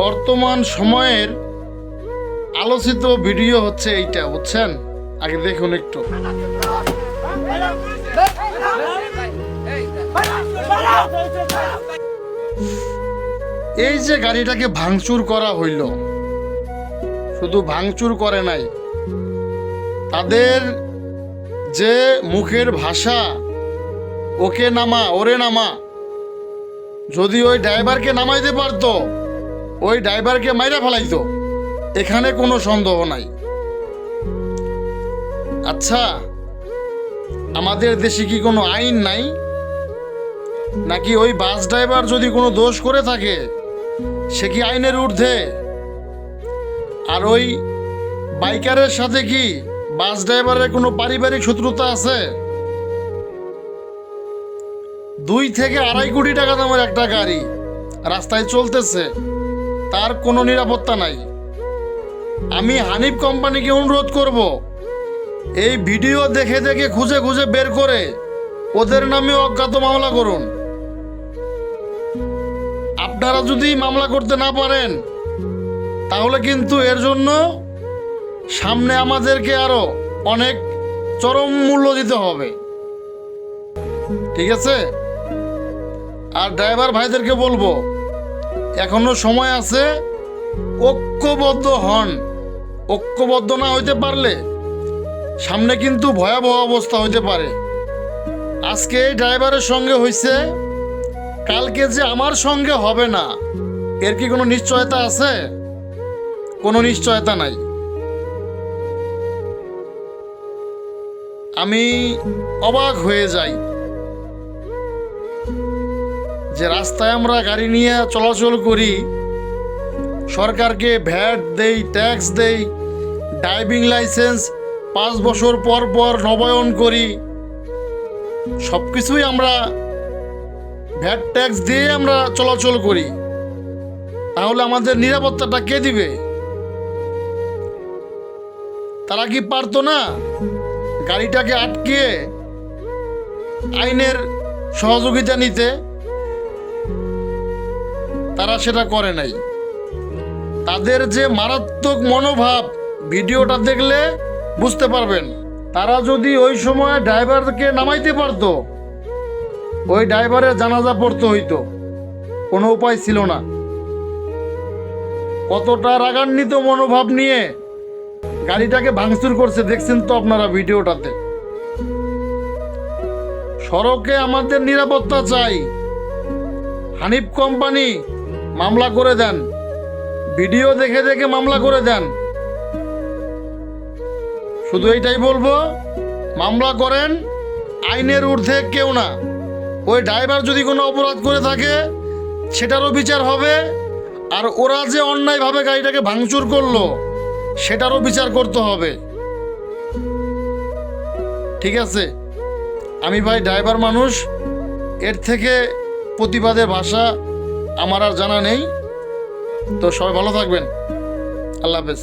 বর্তমান সময়ের আলোচিত ভিডিও হচ্ছে এইটা, বুঝছেন? আগে দেখুন একটু। এই যে গাড়িটাকে ভাঙচুর করা হইল, শুধু ভাঙচুর করে নাই, তাদের যে মুখের ভাষা, ওকে নামা ওরে নামা, যদি ওই ড্রাইভারকে নামাইতে পারতো ওই ড্রাইভারকে মাইরা ফেলাইতো, এখানে কোনো সন্দেহ নাই। আচ্ছা, আমাদের দেশে কি কোনো আইন নাই নাকি? ওই বাস ড্রাইভার যদি কোনো দোষ করে থাকে সে কি আইনের ঊর্ধ্বে? আর ওই বাইকারের সাথে কি বাস ড্রাইভারের কোনো পারিবারিক শত্রুতা আছে? 2 থেকে 2.5 কোটি টাকা দামের একটা গাড়ি রাস্তায় চলতেছে, তার কোনো নিরাপত্তা নাই। আমি হানিফ কোম্পানিকে অনুরোধ করব, এই ভিডিও দেখে দেখে খুঁজে খুঁজে বের করে ওদের নামে অজ্ঞাত মামলা করুন। আপনারা যদি মামলা করতে না পারেন তাহলে কিন্তু এর জন্য সামনে আমাদেরকে আরো অনেক চরম মূল্য দিতে হবে, ঠিক আছে? আর ড্রাইভার ভাইদেরকে বলবো, এখনো সময় আছে, ঐক্যবদ্ধ হন। ঐক্যবদ্ধ না হইতে পারলে সামনে কিন্তু ভয়াবহ অবস্থা হইতে পারে। আজকে এই ড্রাইভারের সঙ্গে হয়েছে, কালকে যে আমার সঙ্গে হবে না, এর কি কোনো নিশ্চয়তা আছে? কোনো নিশ্চয়তা নাই। আমি অবাক হয়ে যাই যে রাস্তায় আমরা গাড়ি নিয়ে চলাচল করি, সরকারকে ভ্যাট দেই, ট্যাক্স দেই, ড্রাইভিং লাইসেন্স 5 বছর পর পর নবায়ন করি, সব কিছুই আমরা ভ্যাট ট্যাক্স দিয়ে আমরা চলাচল করি। তাহলে আমাদের নিরাপত্তাটা কে দিবে? তারা কি পারতো না গাড়িটাকে আটকিয়ে আইনের সহযোগিতা নিতে? তারা সেটা করে নাই। তাদের যে মারাত্মক মনোভাব ভিডিওটা দেখলে বুঝতে পারবেন। তারা যদি ওই সময় ড্রাইভারকে নামাইতে পারতো, ওই ড্রাইভারের জানাজা পড়তে হইতো, কোনো উপায় ছিল না। কতটা রাগান্বিত মনোভাব নিয়ে গাড়িটাকে ভাঙচুর করছে দেখছেন তো আপনারা ভিডিওটাতে। সড়কে আমাদের নিরাপত্তা চাই। হানিফ কোম্পানি মামলা করে দেন, ভিডিও দেখে দেখে মামলা করে দেন। শুধু এইটাই বলবো, মামলা করেন, আইনের ঊর্ধ্বে কেউ না। ওই ড্রাইভার যদি কোনো অপরাধ করে থাকে সেটারও বিচার হবে, আর ওরা যে অন্যায়ভাবে গাড়িটাকে ভাঙচুর করলো সেটারও বিচার করতে হবে, ঠিক আছে? আমি ভাই ড্রাইভার মানুষ, এর থেকে প্রতিবাদের ভাষা আমার আর জানা নেই। তো সবাই ভালো থাকবেন, আল্লাহ হাফেজ।